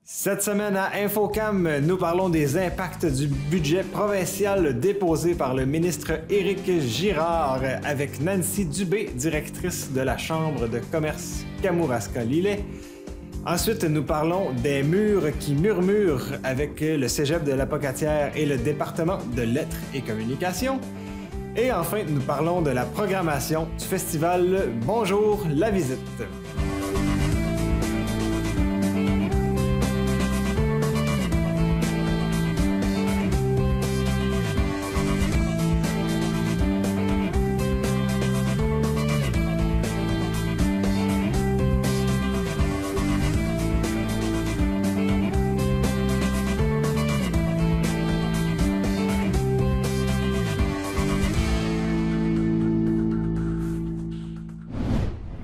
Cette semaine à Infocam, nous parlons des impacts du budget provincial déposé par le ministre Éric Girard avec Nancy Dubé, directrice de la Chambre de commerce Kamouraska-Lillet. Ensuite, nous parlons des murs qui murmurent avec le Cégep de l'Apocatière et le département de lettres et communications. Et enfin, nous parlons de la programmation du festival Bonjour la visite.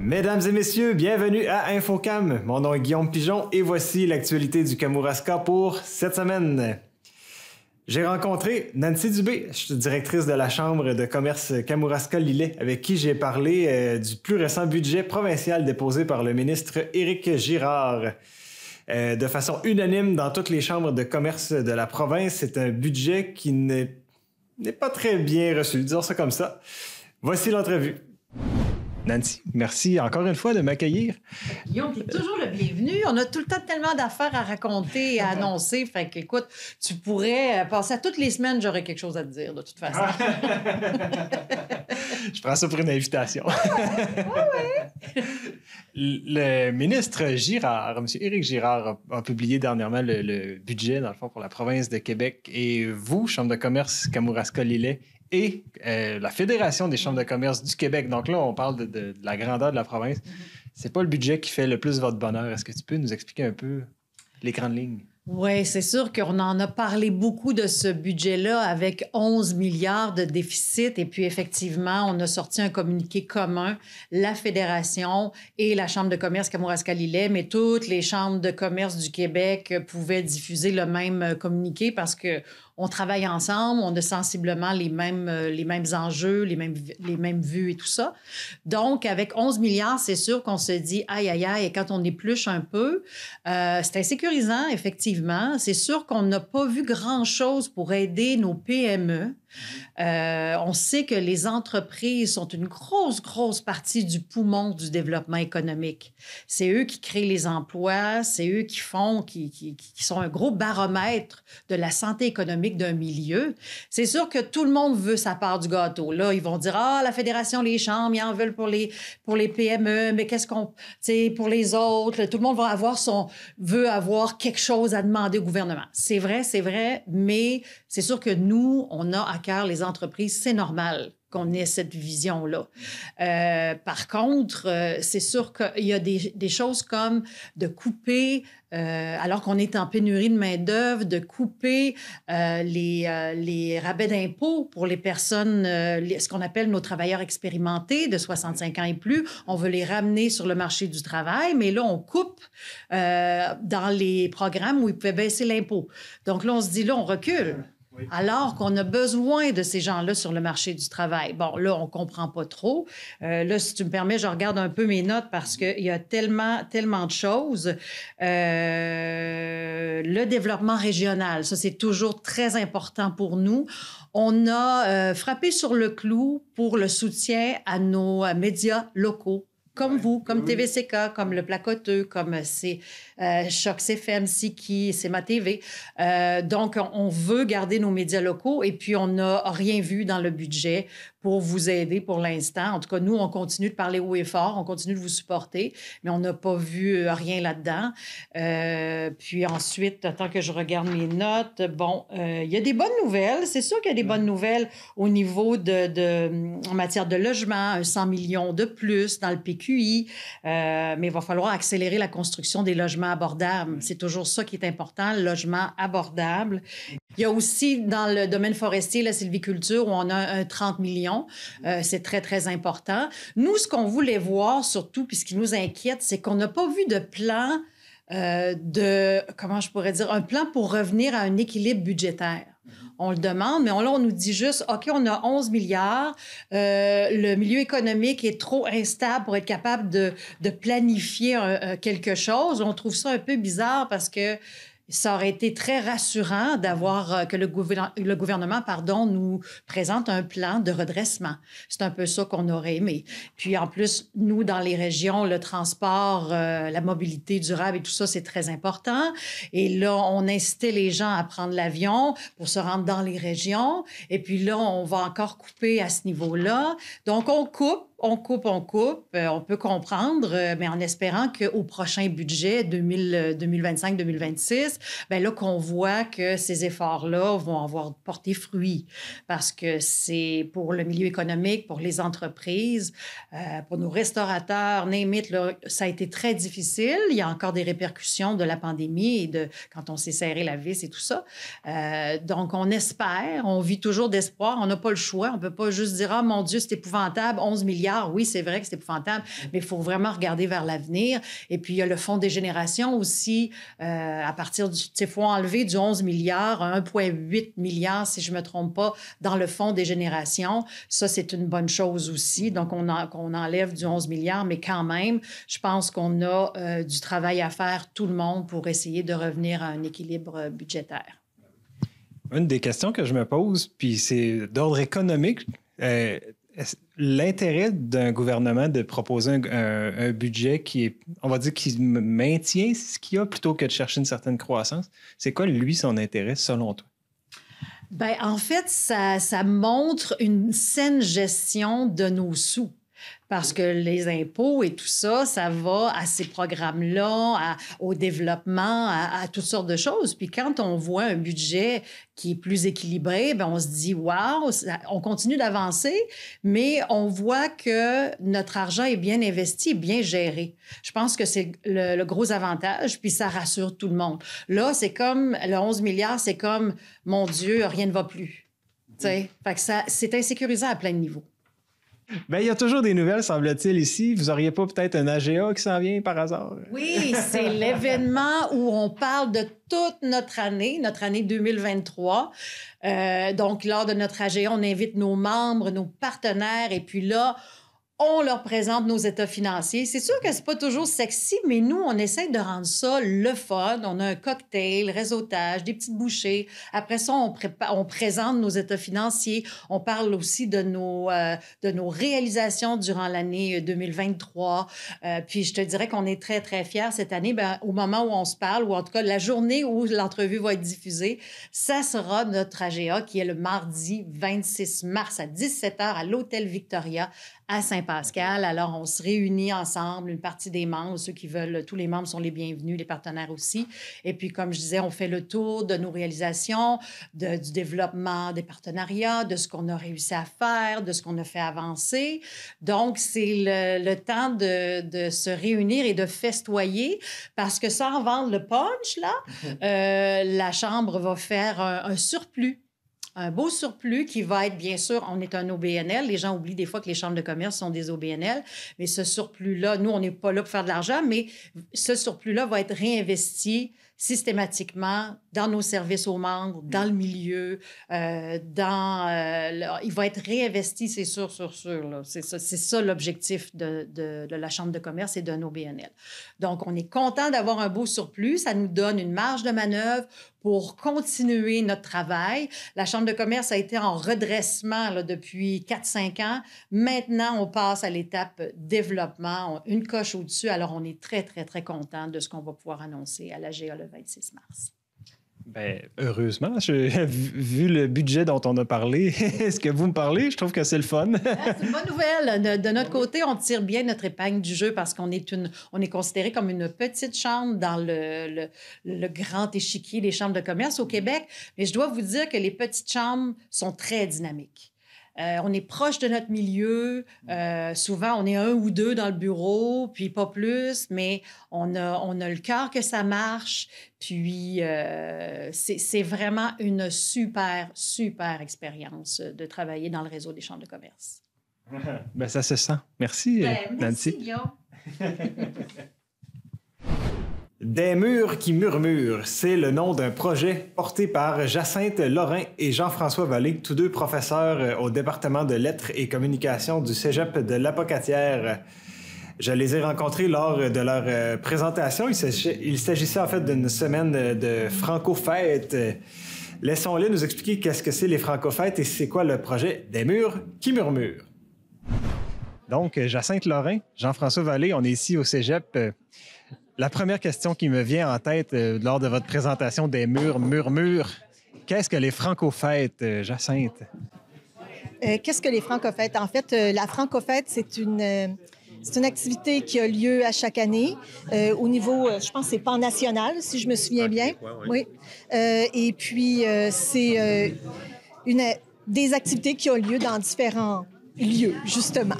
Mesdames et messieurs, bienvenue à Infocam. Mon nom est Guillaume Pigeon et voici l'actualité du Kamouraska pour cette semaine. J'ai rencontré Nancy Dubé, je suis directrice de la Chambre de commerce Kamouraska-Lillet, avec qui j'ai parlé du plus récent budget provincial déposé par le ministre Éric Girard. De façon unanime dans toutes les chambres de commerce de la province, c'est un budget qui n'est pas très bien reçu, disons ça comme ça. Voici l'entrevue. Nancy, merci encore une fois de m'accueillir. Guillaume, tu es toujours le bienvenu. On a tout le temps tellement d'affaires à raconter et à annoncer. Fait que, écoute, tu pourrais passer à toutes les semaines, j'aurais quelque chose à te dire, de toute façon. Je prends ça pour une invitation. Ouais. Le ministre Girard, M. Éric Girard, a publié dernièrement le budget, dans le fond, pour la province de Québec. Et vous, Chambre de commerce Kamouraska-Lillet, et la Fédération des chambres de commerce du Québec. Donc là, on parle de la grandeur de la province. C'est pas le budget qui fait le plus votre bonheur. Est-ce que tu peux nous expliquer un peu les grandes lignes? Oui, c'est sûr qu'on en a parlé beaucoup de ce budget-là avec 11 milliards de déficit. Et puis, effectivement, on a sorti un communiqué commun, la Fédération et la Chambre de commerce Kamouraska-Lillet, mais toutes les chambres de commerce du Québec pouvaient diffuser le même communiqué parce que on travaille ensemble, on a sensiblement les mêmes enjeux, les mêmes vues et tout ça. Donc, avec 11 milliards, c'est sûr qu'on se dit, aïe, aïe, aïe, et quand on épluche un peu, c'est insécurisant, effectivement. C'est sûr qu'on n'a pas vu grand-chose pour aider nos PME. On sait que les entreprises sont une grosse partie du poumon du développement économique. C'est eux qui créent les emplois, c'est eux qui sont un gros baromètre de la santé économique d'un milieu. C'est sûr que tout le monde veut sa part du gâteau. Là, ils vont dire, la Fédération, les chambres, ils en veulent pour les PME, mais qu'est-ce qu'on, tu sais, pour les autres, tout le monde veut avoir quelque chose à demander au gouvernement. C'est vrai, mais c'est sûr que nous, on a à cœur les entreprises, c'est normal qu'on ait cette vision-là. Par contre, c'est sûr qu'il y a des choses comme de couper, alors qu'on est en pénurie de main-d'œuvre, de couper les rabais d'impôts pour les personnes, ce qu'on appelle nos travailleurs expérimentés de 65 ans et plus. On veut les ramener sur le marché du travail, mais là, on coupe dans les programmes où ils pouvaient baisser l'impôt. Donc là, on se dit, là, on recule. Alors qu'on a besoin de ces gens-là sur le marché du travail. Bon, là, on ne comprend pas trop. Là, si tu me permets, je regarde un peu mes notes parce qu'il y a tellement de choses. Le développement régional, ça, c'est toujours très important pour nous. On a frappé sur le clou pour le soutien à nos médias locaux. Comme vous, comme TVCK, comme Le Placoteux, comme c'est Choc FM, Siki, c'est ma TV. Donc, on veut garder nos médias locaux et puis on n'a rien vu dans le budget pour vous aider pour l'instant. En tout cas, nous, on continue de parler haut et fort, on continue de vous supporter, mais on n'a pas vu rien là-dedans. Puis ensuite, attends que je regarde mes notes. Bon, il y a des bonnes nouvelles. C'est sûr qu'il y a des bonnes nouvelles au niveau en matière de logement, 100 millions de plus dans le PQI, mais il va falloir accélérer la construction des logements abordables. C'est toujours ça qui est important, le logement abordable. Il y a aussi dans le domaine forestier, la sylviculture, où on a un 30 millions. C'est très, très important. Nous, ce qu'on voulait voir surtout, puis ce qui nous inquiète, c'est qu'on n'a pas vu de plan comment je pourrais dire, un plan pour revenir à un équilibre budgétaire. On le demande, mais là, on nous dit juste, OK, on a 11 milliards, le milieu économique est trop instable pour être capable de planifier quelque chose. On trouve ça un peu bizarre parce que ça aurait été très rassurant d'avoir que le gouvernement nous présente un plan de redressement. C'est un peu ça qu'on aurait aimé. Puis en plus, nous, dans les régions, le transport, la mobilité durable et tout ça, c'est très important. Et là, on incitait les gens à prendre l'avion pour se rendre dans les régions. Et puis là, on va encore couper à ce niveau-là. Donc, on coupe. On peut comprendre, mais en espérant qu'au prochain budget 2025-2026, bien là qu'on voit que ces efforts-là vont avoir porté fruit parce que c'est pour le milieu économique, pour les entreprises, pour nos restaurateurs, name it, là, ça a été très difficile. Il y a encore des répercussions de la pandémie et de quand on s'est serré la vis et tout ça. Donc, on espère, on vit toujours d'espoir, on n'a pas le choix. On ne peut pas juste dire « Ah, mon Dieu, c'est épouvantable, 11 milliards. » Oui, c'est vrai que c'est épouvantable, mais il faut vraiment regarder vers l'avenir. Et puis, il y a le fonds des générations aussi. À partir du... Il faut enlever du 11 milliards à 1,8 milliard, si je ne me trompe pas, dans le fonds des générations. Ça, c'est une bonne chose aussi. Donc, on enlève du 11 milliards, mais quand même, je pense qu'on a du travail à faire, tout le monde, pour essayer de revenir à un équilibre budgétaire. Une des questions que je me pose, puis c'est d'ordre économique, l'intérêt d'un gouvernement de proposer un budget qui est, on va dire, qui maintient ce qu'il y a plutôt que de chercher une certaine croissance, c'est quoi, lui, son intérêt, selon toi? Bien, en fait, ça montre une saine gestion de nos sous. Parce que les impôts et tout ça, ça va à ces programmes-là, au développement, à toutes sortes de choses. Puis quand on voit un budget qui est plus équilibré, bien, on se dit « wow », on continue d'avancer, mais on voit que notre argent est bien investi, bien géré. Je pense que c'est le gros avantage, puis ça rassure tout le monde. Là, c'est comme le 11 milliards, c'est comme « mon Dieu, rien ne va plus ». Fait que c'est insécurisant à plein de niveaux. Bien, il y a toujours des nouvelles, semble-t-il, ici. Vous n'auriez pas peut-être un AGA qui s'en vient par hasard? Oui, c'est l'événement où on parle de toute notre année 2023. Donc, lors de notre AGA, on invite nos membres, nos partenaires, et puis là, on leur présente nos états financiers. C'est sûr que c'est pas toujours sexy, mais nous, on essaie de rendre ça le fun. On a un cocktail, réseautage, des petites bouchées. Après ça, on présente nos états financiers. On parle aussi de nos réalisations durant l'année 2023. Puis je te dirais qu'on est très, très fiers cette année. Bien, au moment où on se parle, ou en tout cas la journée où l'entrevue va être diffusée, ça sera notre AGA qui est le mardi 26 mars à 17h à l'Hôtel Victoria à Saint-Pascal. Alors, on se réunit ensemble, une partie des membres, ceux qui veulent, tous les membres sont les bienvenus, les partenaires aussi. Et puis, comme je disais, on fait le tour de nos réalisations, du développement des partenariats, de ce qu'on a réussi à faire, de ce qu'on a fait avancer. Donc, c'est le temps de se réunir et de festoyer parce que sans vendre le punch, là, la Chambre va faire un surplus. Un beau surplus qui va être, bien sûr, on est un OBNL. Les gens oublient des fois que les chambres de commerce sont des OBNL. Mais ce surplus-là, nous, on n'est pas là pour faire de l'argent, mais ce surplus-là va être réinvesti systématiquement dans nos services aux membres, dans le milieu, il va être réinvesti, c'est sûr, là. C'est ça l'objectif de la Chambre de commerce et de nos BNL. Donc, on est content d'avoir un beau surplus. Ça nous donne une marge de manœuvre pour continuer notre travail. La Chambre de commerce a été en redressement là, depuis 4-5 ans. Maintenant, on passe à l'étape développement, une coche au-dessus. Alors, on est très, très, très content de ce qu'on va pouvoir annoncer à l'AGA le 26 mars. Bien, heureusement, vu le budget dont on a parlé, est-ce que vous me parlez? Je trouve que c'est le fun. C'est une bonne nouvelle. De notre côté, on tire bien notre épingle du jeu parce qu'on est considéré comme une petite chambre dans le grand échiquier des chambres de commerce au Québec. Mais je dois vous dire que les petites chambres sont très dynamiques. On est proche de notre milieu. Souvent, on est 1 ou 2 dans le bureau, puis pas plus, mais on a le cœur que ça marche. Puis, c'est vraiment une super, super expérience de travailler dans le réseau des chambres de commerce. Bien, ça se sent. Merci, Nancy. Merci, Guillaume. Des murs qui murmurent, c'est le nom d'un projet porté par Jacinthe Lorrain et Jean-François Vallée, tous deux professeurs au département de lettres et communication du Cégep de l'Apocatière. Je les ai rencontrés lors de leur présentation. Il s'agissait en fait d'une semaine de franco-fêtes. Laissons-les nous expliquer qu'est-ce que c'est les franco-fêtes et c'est quoi le projet Des murs qui murmurent. Donc, Jacinthe Lorrain, Jean-François Vallée, on est ici au Cégep. La première question qui me vient en tête lors de votre présentation des murs murmures, qu'est-ce que les franco-fêtes, Jacinthe? Qu'est-ce que les franco-fêtes? En fait, la franco-fête, c'est une activité qui a lieu à chaque année au niveau, je pense, c'est pan-national, si je me souviens bien. Oui. Et puis, c'est des activités qui ont lieu dans différents lieux, justement.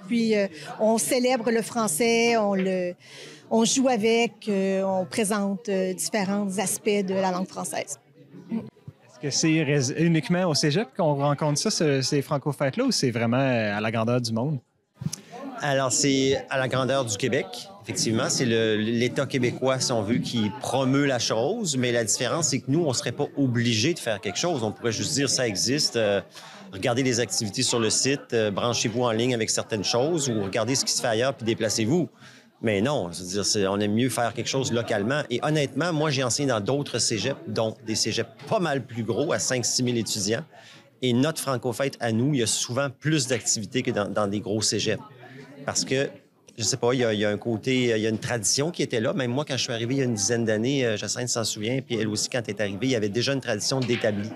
Puis, on célèbre le français, on joue avec, on présente différents aspects de la langue française. Est-ce que c'est uniquement au Cégep qu'on rencontre ça, ces franco-fêtes-là, ou c'est vraiment à la grandeur du monde? Alors, c'est à la grandeur du Québec, effectivement. C'est l'État québécois, si on veut, qui promeut la chose. Mais la différence, c'est que nous, on ne serait pas obligés de faire quelque chose. On pourrait juste dire ça existe. Regardez les activités sur le site, branchez-vous en ligne avec certaines choses ou regardez ce qui se fait ailleurs puis déplacez-vous. Mais non, c'est-à-dire, on aime mieux faire quelque chose localement. Et honnêtement, moi, j'ai enseigné dans d'autres cégeps, dont des cégeps pas mal plus gros, à 5-6 000 étudiants. Et notre franco-fête, à nous, il y a souvent plus d'activités que dans des gros cégeps. Parce que, je sais pas, il y a un côté, il y a une tradition qui était là. Même moi, quand je suis arrivé il y a une dizaine d'années, Jacinthe s'en souvient, puis elle aussi, quand elle est arrivée, il y avait déjà une tradition d'établi.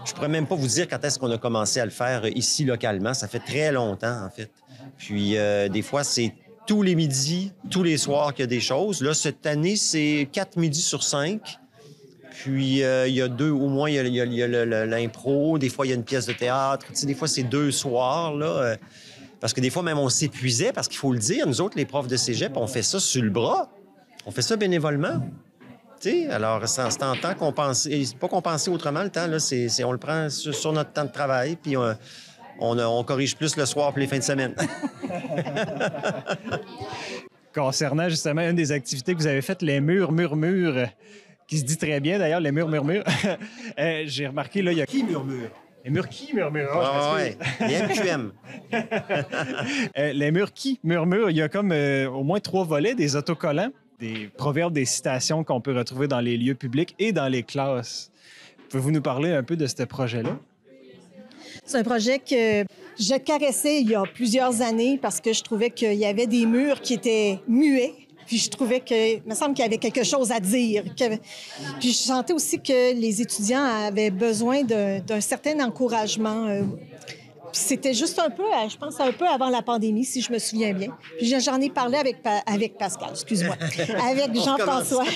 Je pourrais même pas vous dire quand est-ce qu'on a commencé à le faire ici, localement. Ça fait très longtemps, en fait. Puis, des fois, c'est tous les midis, tous les soirs qu'il y a des choses. Là, cette année, c'est 4 midis sur 5. Puis, il y a 2, au moins, il y a l'impro. Des fois, il y a une pièce de théâtre. Tu sais, des fois, c'est 2 soirs, là. Parce que des fois, même, on s'épuisait, parce qu'il faut le dire, nous autres, les profs de cégep, on fait ça sur le bras. On fait ça bénévolement. Tu sais, alors, c'est en temps qu'on pense... C'est pas qu'on pensait autrement, le temps, là. On le prend sur notre temps de travail, puis on corrige plus le soir puis les fins de semaine. Concernant justement une des activités que vous avez faites, les murs murmures, qui se dit très bien d'ailleurs, les murs murmures. J'ai remarqué, là, il y a... Qui murmure? Les murs qui murmurent. Oui, les MQM. Les murs qui murmurent, il y a comme au moins 3 volets, des autocollants, des proverbes, des citations qu'on peut retrouver dans les lieux publics et dans les classes. Pouvez-vous nous parler un peu de ce projet-là? C'est un projet que je caressais il y a plusieurs années parce que je trouvais qu'il y avait des murs qui étaient muets. Puis je trouvais il me semble qu'il y avait quelque chose à dire. Puis je sentais aussi que les étudiants avaient besoin d'un certain encouragement. Puis c'était juste un peu, je pense, un peu avant la pandémie, si je me souviens bien. Puis j'en ai parlé avec Pascal, excuse-moi, avec Jean-François.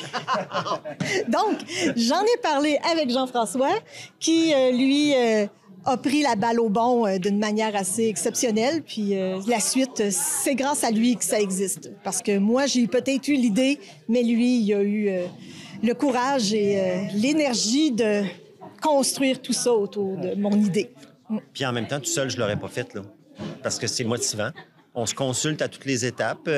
Donc, j'en ai parlé avec Jean-François qui, lui... a pris la balle au bon d'une manière assez exceptionnelle. Puis la suite, c'est grâce à lui que ça existe. Parce que moi, j'ai peut-être eu l'idée, mais lui, il a eu le courage et l'énergie de construire tout ça autour de mon idée. Puis en même temps, tout seul, je l'aurais pas fait, là. Parce que c'est motivant. On se consulte à toutes les étapes. Tu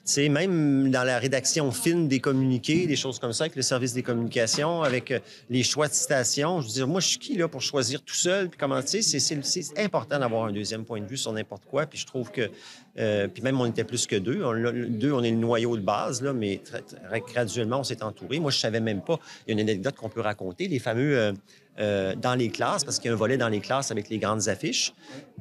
sais, même dans la rédaction fine des communiqués, des choses comme ça, avec le service des communications, avec les choix de citations. Je veux dire, moi, je suis qui, là, pour choisir tout seul? Puis comment, tu sais, c'est important d'avoir un deuxième point de vue sur n'importe quoi. Puis je trouve que... puis même, on était plus que 2. On est le noyau de base, là, mais graduellement, on s'est entouré. Moi, je savais même pas. Il y a une anecdote qu'on peut raconter. Les fameux... dans les classes, parce qu'il y a un volet dans les classes avec les grandes affiches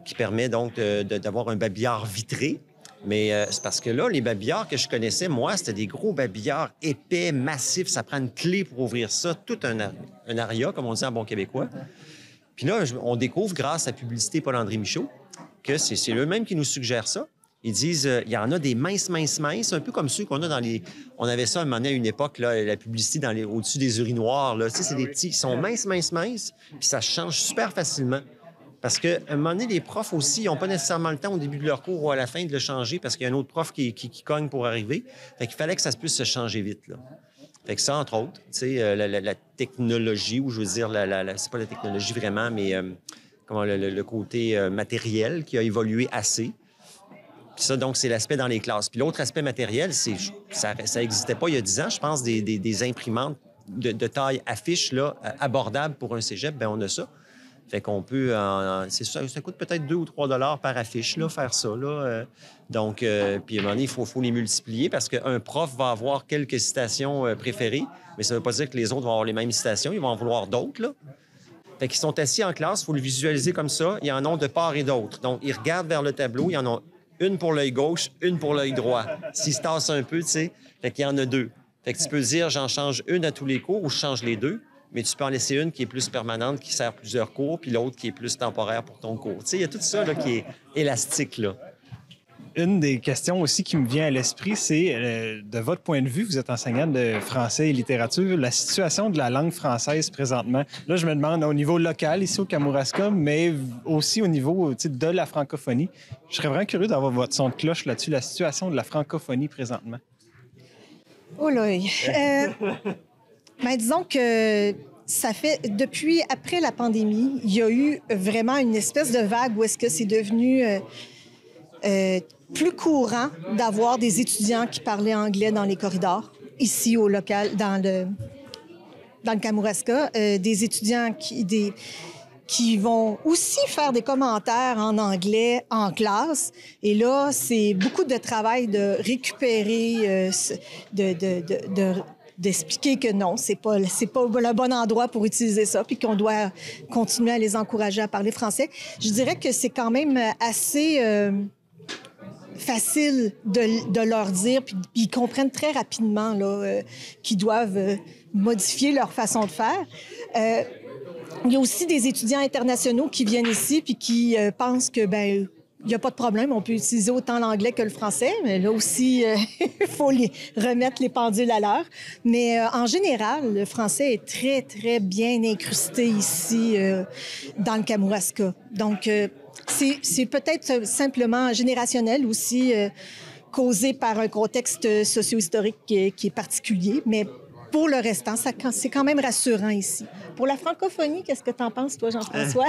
qui permet donc d'avoir un babillard vitré. Mais c'est parce que là, les babillards que je connaissais, moi, c'était des gros babillards épais, massifs. Ça prend une clé pour ouvrir ça, tout un aria, comme on dit en bon québécois. Puis là, on découvre, grâce à Publicité Paul-André Michaud, que c'est eux-mêmes qui nous suggèrent ça. Ils disent, il y en a des minces, un peu comme ceux qu'on a dans les... On avait ça à un moment donné, à une époque, là, la publicité au-dessus des urinoirs. Là. Tu sais, c'est des petits, ils sont minces, puis ça change super facilement. Parce qu'à un moment donné, les profs aussi, ils n'ont pas nécessairement le temps au début de leur cours ou à la fin de le changer parce qu'il y a un autre prof qui cogne pour arriver. Fait qu'il fallait que ça puisse se changer vite, là. Fait que ça, entre autres, tu sais, la technologie, ou je veux dire, c'est pas la technologie vraiment, mais comment le côté matériel qui a évolué assez. Ça, donc, c'est l'aspect dans les classes. Puis l'autre aspect matériel, ça n'existait pas il y a 10 ans, je pense, des imprimantes de taille affiche là, abordable pour un cégep, bien, on a ça. Fait qu'on peut, c'est ça, ça coûte peut-être 2 ou 3 $ par affiche, là, faire ça. Là. Donc, puis à un moment donné, il faut les multiplier parce qu'un prof va avoir quelques citations préférées, mais ça ne veut pas dire que les autres vont avoir les mêmes citations, ils vont en vouloir d'autres, là. Fait qu'ils sont assis en classe, il faut le visualiser comme ça, ils en ont de part et d'autre. Donc, ils regardent vers le tableau, ils en ont une pour l'œil gauche, une pour l'œil droit. S'ils se tassent un peu, tu sais, fait qu'il y en a 2. Fait que tu peux dire, j'en change une à tous les cours ou je change les 2. Mais tu peux en laisser une qui est plus permanente, qui sert plusieurs cours, puis l'autre qui est plus temporaire pour ton cours. Tu sais, il y a tout ça là, qui est élastique, là. Une des questions aussi qui me vient à l'esprit, c'est, de votre point de vue, vous êtes enseignant de français et littérature, la situation de la langue française présentement. Là, je me demande au niveau local, ici au Kamouraska, mais aussi au niveau de la francophonie. Je serais vraiment curieux d'avoir votre son de cloche là-dessus, la situation de la francophonie présentement. Oh là! Ben, disons que ça fait, depuis après la pandémie, il y a eu vraiment une espèce de vague où est-ce que c'est devenu plus courant d'avoir des étudiants qui parlaient anglais dans les corridors, ici au local, dans le Kamouraska, des étudiants qui vont aussi faire des commentaires en anglais en classe. Et là, c'est beaucoup de travail de récupérer, d'expliquer que non, c'est pas le bon endroit pour utiliser ça, puis qu'on doit continuer à les encourager à parler français. Je dirais que c'est quand même assez facile de leur dire, puis ils comprennent très rapidement là, qu'ils doivent modifier leur façon de faire. Il y a aussi des étudiants internationaux qui viennent ici puis qui pensent que, ben, il n'y a pas de problème, on peut utiliser autant l'anglais que le français, mais là aussi, il faut remettre les pendules à l'heure. Mais en général, le français est très, très bien incrusté ici dans le Kamouraska. Donc, c'est peut-être simplement générationnel aussi, causé par un contexte socio-historique qui est particulier, mais pour le restant, c'est quand même rassurant ici. Pour la francophonie, qu'est-ce que tu en penses, toi, Jean-François?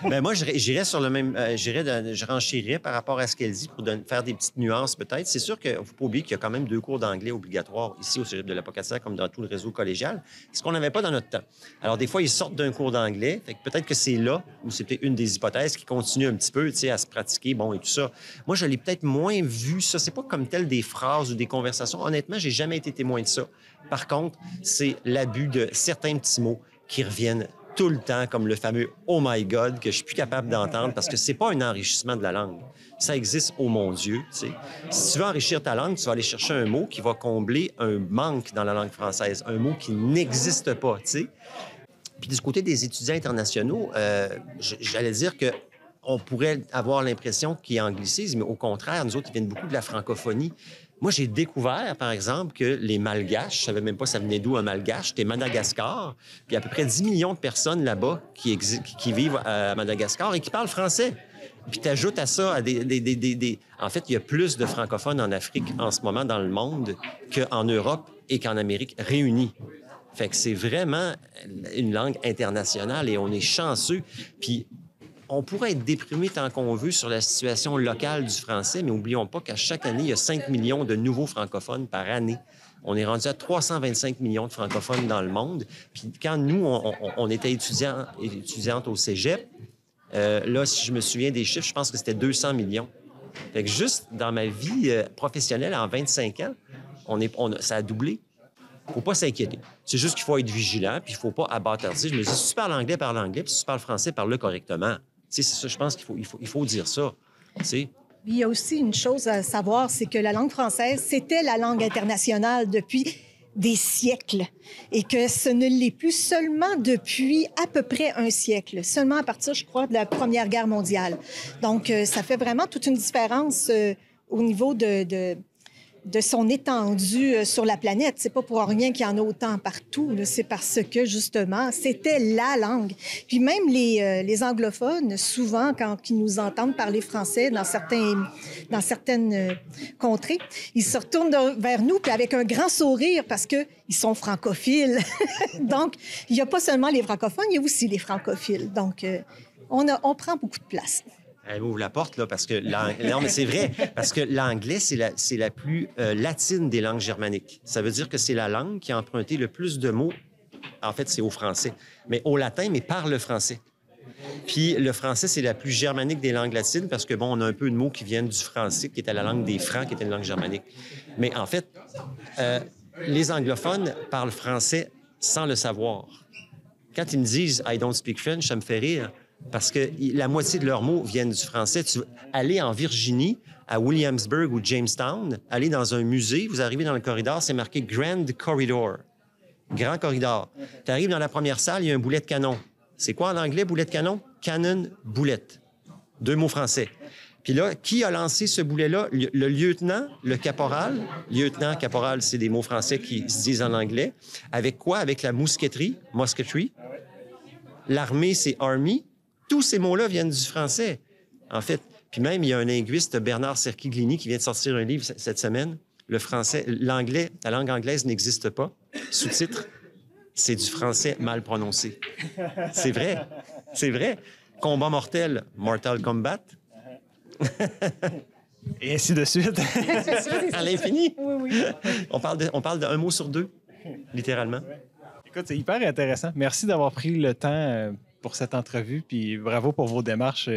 Bien, moi, j'irais sur le même... je renchérirais par rapport à ce qu'elle dit pour faire des petites nuances, peut-être. C'est sûr qu'il ne faut pas oublier qu'il y a quand même 2 cours d'anglais obligatoires ici au Cégep de l'Apocatière, comme dans tout le réseau collégial, ce qu'on n'avait pas dans notre temps. Alors, des fois, ils sortent d'un cours d'anglais, fait que peut-être que c'est là, ou c'est peut-être une des hypothèses qui continue un petit peu, tu sais, à se pratiquer, bon, et tout ça. Moi, je l'ai peut-être moins vu, ça. C'est pas comme tel des phrases ou des conversations. Honnêtement, j'ai jamais été témoin de ça. Par contre, c'est l'abus de certains petits mots qui reviennent tout le temps, comme le fameux « Oh my God » que je suis plus capable d'entendre parce que c'est pas un enrichissement de la langue. Ça existe, oh mon Dieu, tu sais. Si tu veux enrichir ta langue, tu vas aller chercher un mot qui va combler un manque dans la langue française, un mot qui n'existe pas, tu sais. Puis du côté des étudiants internationaux, j'allais dire que on pourrait avoir l'impression qu'il y a anglicisme, mais au contraire, nous autres, ils viennent beaucoup de la francophonie. Moi, j'ai découvert, par exemple, que les Malgaches, je savais même pas ça venait d'où un Malgache, c'était Madagascar, puis il y a à peu près 10 millions de personnes là-bas qui vivent à Madagascar et qui parlent français. Puis tu ajoutes à ça En fait, il y a plus de francophones en Afrique en ce moment dans le monde qu'en Europe et qu'en Amérique réunis. Fait que c'est vraiment une langue internationale et on est chanceux. Puis on pourrait être déprimé tant qu'on veut sur la situation locale du français, mais n'oublions pas qu'à chaque année, il y a 5 millions de nouveaux francophones par année. On est rendu à 325 millions de francophones dans le monde. Puis quand nous, on était étudiantes au cégep, là, si je me souviens des chiffres, je pense que c'était 200 millions. Fait que juste dans ma vie professionnelle, en 25 ans, ça a doublé. Il ne faut pas s'inquiéter. C'est juste qu'il faut être vigilant, puis il ne faut pas abattardir. Je me dis, si tu parles anglais, parle anglais, puis si tu parles français, parle-le correctement. C'est ça, je pense qu'il faut dire ça. T'sais. Il y a aussi une chose à savoir, c'est que la langue française, c'était la langue internationale depuis des siècles et que ce ne l'est plus seulement depuis à peu près un siècle, seulement à partir, je crois, de la Première Guerre mondiale. Donc, ça fait vraiment toute une différence au niveau de son étendue sur la planète. C'est pas pour rien qu'il y en a autant partout. Là. C'est parce que, justement, c'était la langue. Puis même les anglophones, souvent, quand ils nous entendent parler français dans certaines contrées, ils se retournent vers nous puis avec un grand sourire parce qu'ils sont francophiles. Donc, il n'y a pas seulement les francophones, il y a aussi les francophiles. Donc, on prend beaucoup de place. Elle ouvre la porte, là, parce que... Non, mais c'est vrai, parce que l'anglais, c'est la plus latine des langues germaniques. Ça veut dire que c'est la langue qui a emprunté le plus de mots. En fait, c'est au français, mais au latin, mais par le français. Puis le français, c'est la plus germanique des langues latines parce que, bon, on a un peu de mots qui viennent du français, qui était la langue des Francs, qui était une langue germanique. Mais en fait, les anglophones parlent français sans le savoir. Quand ils me disent « I don't speak French », ça me fait rire parce que la moitié de leurs mots viennent du français. Tu aller en Virginie, à Williamsburg ou Jamestown, aller dans un musée, vous arrivez dans le corridor, c'est marqué « Grand Corridor ». Grand corridor. Tu arrives dans la première salle, il y a un boulet de canon. C'est quoi en anglais, boulet de canon? Cannon, boulette. 2 mots français. Puis là, qui a lancé ce boulet-là? Le lieutenant, le caporal. Lieutenant, caporal, c'est des mots français qui se disent en anglais. Avec quoi? Avec la mousqueterie, musketry. L'armée, c'est army. Tous ces mots-là viennent du français. En fait, puis même, il y a un linguiste, Bernard Serki-Glini, qui vient de sortir un livre cette semaine. Le français, l'anglais, la langue anglaise n'existe pas. Sous-titre, c'est du français mal prononcé. C'est vrai. C'est vrai. Combat mortel, Mortal Kombat. Et ainsi de suite. À l'infini. Oui. On parle d'un mot sur 2, littéralement. Écoute, c'est hyper intéressant. Merci d'avoir pris le temps pour cette entrevue, puis bravo pour vos démarches.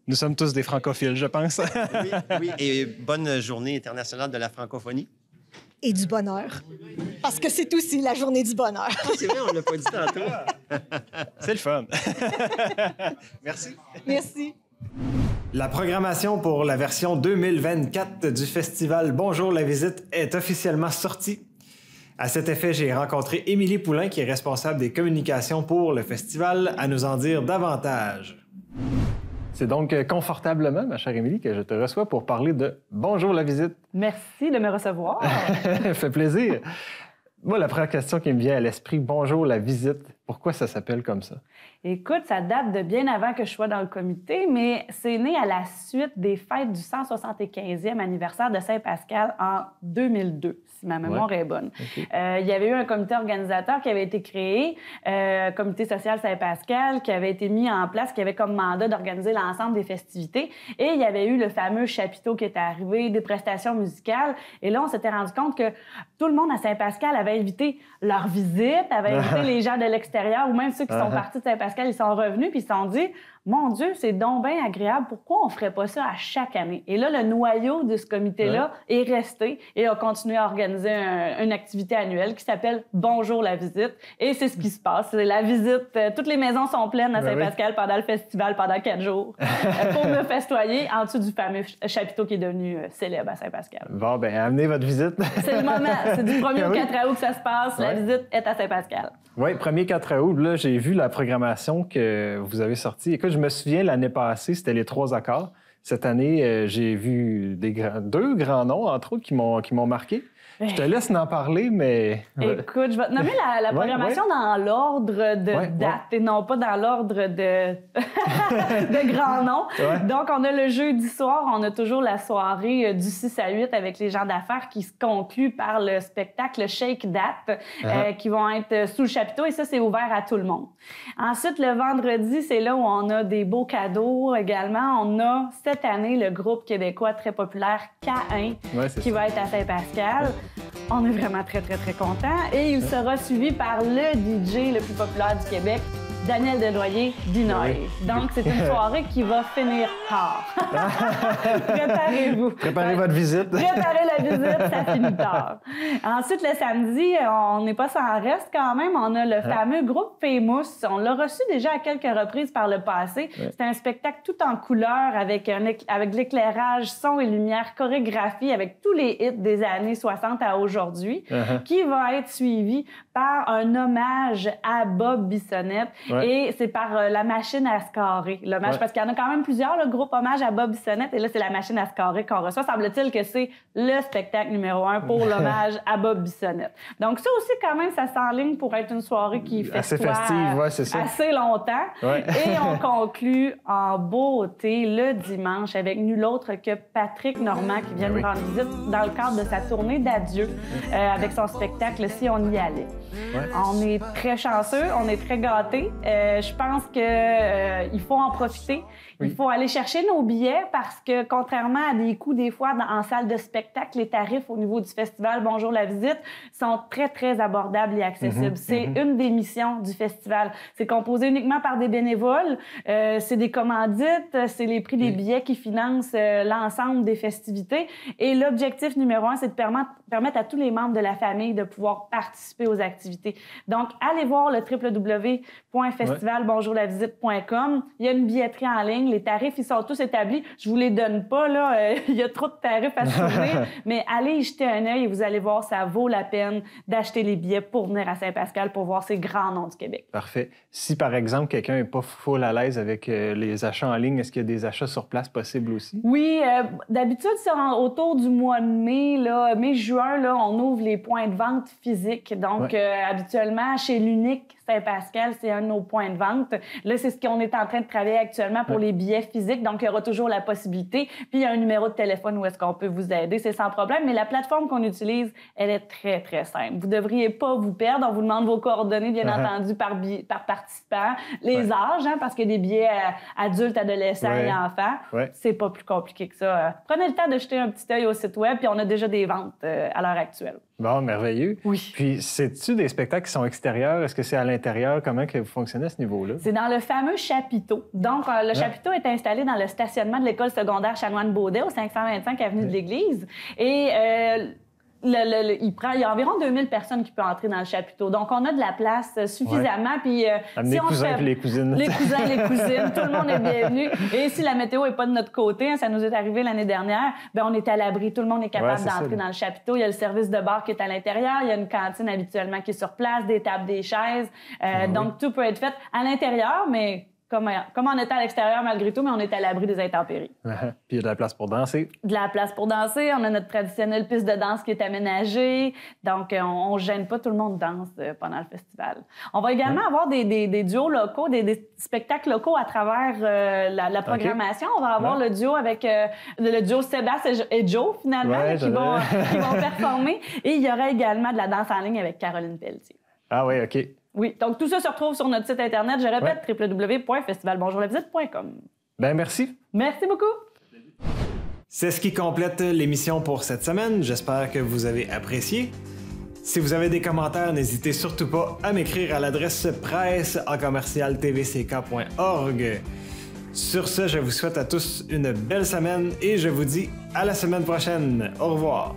Nous sommes tous des francophiles, je pense. Oui, et bonne journée internationale de la francophonie. Et du bonheur. Parce que c'est aussi la journée du bonheur. Ah, c'est vrai, on ne l'a pas dit tantôt. C'est le fun. Merci. Merci. La programmation pour la version 2024 du festival Bonjour la visite est officiellement sortie. À cet effet, j'ai rencontré Émilie Poulain, qui est responsable des communications pour le festival, à nous en dire davantage. C'est donc confortablement, ma chère Émilie, que je te reçois pour parler de Bonjour la visite. Merci de me recevoir. Ça fait plaisir. Moi, la première question qui me vient à l'esprit, Bonjour la visite, pourquoi ça s'appelle comme ça? Écoute, ça date de bien avant que je sois dans le comité, mais c'est né à la suite des fêtes du 175e anniversaire de Saint-Pascal en 2002, si ma mémoire est bonne. Okay. Il y avait eu un comité organisateur qui avait été créé, Comité social Saint-Pascal, qui avait été mis en place, qui avait comme mandat d'organiser l'ensemble des festivités. Et il y avait eu le fameux chapiteau qui était arrivé, des prestations musicales. Et là, on s'était rendu compte que tout le monde à Saint-Pascal avait invité leur visite, avait invité les gens de l'extérieur ou même ceux qui sont partis de Saint-Pascal, ils sont revenus puis ils se sont dit « Mon Dieu, c'est donc bien agréable, pourquoi on ferait pas ça à chaque année? » Et là, le noyau de ce comité-là est resté et a continué à organiser une activité annuelle qui s'appelle « Bonjour la visite ». Et c'est ce qui se passe. C'est la visite. Toutes les maisons sont pleines à Saint-Pascal pendant le festival, pendant 4 jours, pour me festoyer en dessous du fameux chapiteau qui est devenu célèbre à Saint-Pascal. Bon, ben amenez votre visite. C'est le moment. C'est du 1er au 4 août que ça se passe. La visite est à Saint-Pascal. Oui, 1er 4 août, là, j'ai vu la programmation que vous avez sortie. Écoute, je me souviens, l'année passée, c'était les 3 accords. Cette année, j'ai vu 2 grands noms, entre autres, qui m'ont marqué. Je te laisse en parler, mais... Écoute, je vais te nommer la programmation dans l'ordre de date et non pas dans l'ordre de... de grands noms. Donc, on a le jeudi soir, on a toujours la soirée du 6 à 8 avec les gens d'affaires qui se conclut par le spectacle Shake That, qui vont être sous le chapiteau et ça, c'est ouvert à tout le monde. Ensuite, le vendredi, c'est là où on a des beaux cadeaux également. On a cette année le groupe québécois très populaire K1 qui va être à Saint-Pascal. On est vraiment très, très, très contents. Et il sera suivi par le DJ le plus populaire du Québec, Daniel Desnoyers, Dinoy. Donc, c'est une soirée qui va finir tard. Préparez-vous. Préparez votre visite. Préparez la visite, ça finit tard. Ensuite, le samedi, on n'est pas sans reste quand même. On a le fameux groupe Famous. On l'a reçu déjà à quelques reprises par le passé. C'est un spectacle tout en couleurs avec de l'éclairage, son et lumière, chorégraphie avec tous les hits des années 60 à aujourd'hui, qui va être suivi par un hommage à Bob Bissonnette. Et c'est par la machine à scorer. L'hommage, parce qu'il y en a quand même plusieurs, le groupe hommage à Bob Bissonnette. Et là, c'est la machine à scorer qu'on reçoit. Semble-t-il que c'est le spectacle numéro 1 pour l'hommage à Bob Bissonnette. Donc ça aussi, quand même, ça s'enligne pour être une soirée qui fait assez festive, c'est ça. Assez longtemps. Et on conclut en beauté le dimanche avec nul autre que Patrick Normand qui vient nous rendre visite dans le cadre de sa tournée d'adieu avec son spectacle « Si on y allait ». On est très chanceux, on est très gâtés Je pense qu'il faut en profiter. Il faut aller chercher nos billets parce que, contrairement à des coûts, des fois, en salle de spectacle, les tarifs au niveau du festival Bonjour la visite sont très, très abordables et accessibles. C'est une des missions du festival. C'est composé uniquement par des bénévoles. C'est des commandites. C'est les prix des billets qui financent l'ensemble des festivités. Et l'objectif numéro 1, c'est de permettre à tous les membres de la famille de pouvoir participer aux activités. Donc, allez voir le www.festivalbonjourlavisite.com. Il y a une billetterie en ligne. Les tarifs, ils sont tous établis. Je vous les donne pas, là. Il y a trop de tarifs à souvenir. Mais allez y jeter un œil et vous allez voir, ça vaut la peine d'acheter les billets pour venir à Saint-Pascal pour voir ces grands noms du Québec. Parfait. Si, par exemple, quelqu'un n'est pas full à l'aise avec les achats en ligne, est-ce qu'il y a des achats sur place possibles aussi? Oui. D'habitude, autour du mois de mai, mai-juin, on ouvre les points de vente physiques. Donc, habituellement, chez l'Unique Saint-Pascal, c'est un de nos points de vente. Là, c'est ce qu'on est en train de travailler actuellement pour les billets physiques. Donc, il y aura toujours la possibilité. Puis, il y a un numéro de téléphone où est-ce qu'on peut vous aider. C'est sans problème. Mais la plateforme qu'on utilise, elle est très, très simple. Vous ne devriez pas vous perdre. On vous demande vos coordonnées, bien entendu, par participant. Les âges, parce qu'il y a des billets adultes, adolescents et enfants. C'est pas plus compliqué que ça. Prenez le temps de jeter un petit œil au site web. Puis, on a déjà des ventes à l'heure actuelle. Bon, merveilleux. Oui. Puis, c'est-tu des spectacles qui sont extérieurs? Est-ce que c'est à l'intérieur? Comment que vous fonctionnez à ce niveau-là? C'est dans le fameux chapiteau. Donc, le chapiteau est installé dans le stationnement de l'école secondaire Chanoine-Baudet, au 525 avenue de l'Église. Et il y a environ 2000 personnes qui peuvent entrer dans le chapiteau. Donc, on a de la place suffisamment. Puis, amenez les cousins et les cousines. Les cousins et les cousines, tout le monde est bienvenu. Et si la météo n'est pas de notre côté, ça nous est arrivé l'année dernière, on est à l'abri. Tout le monde est capable d'entrer dans le chapiteau. Il y a le service de bar qui est à l'intérieur. Il y a une cantine habituellement qui est sur place, des tables, des chaises. Donc, tout peut être fait à l'intérieur, mais comme on était à l'extérieur malgré tout, mais on est à l'abri des intempéries. Puis il y a de la place pour danser. De la place pour danser. On a notre traditionnelle piste de danse qui est aménagée. Donc, on ne gêne pas, tout le monde danse pendant le festival. On va également avoir des duos locaux, des spectacles locaux à travers la programmation. On va avoir le duo avec le duo Sébastien et Joe, finalement, qui vont performer. Et il y aura également de la danse en ligne avec Caroline Pelletier. Ah oui, OK. Oui, donc tout ça se retrouve sur notre site Internet. Je répète, www.festivalbonjourlavisite.com. Ben merci. Merci beaucoup. C'est ce qui complète l'émission pour cette semaine. J'espère que vous avez apprécié. Si vous avez des commentaires, n'hésitez surtout pas à m'écrire à l'adresse presse@tvck.org. Sur ce, je vous souhaite à tous une belle semaine et je vous dis à la semaine prochaine. Au revoir.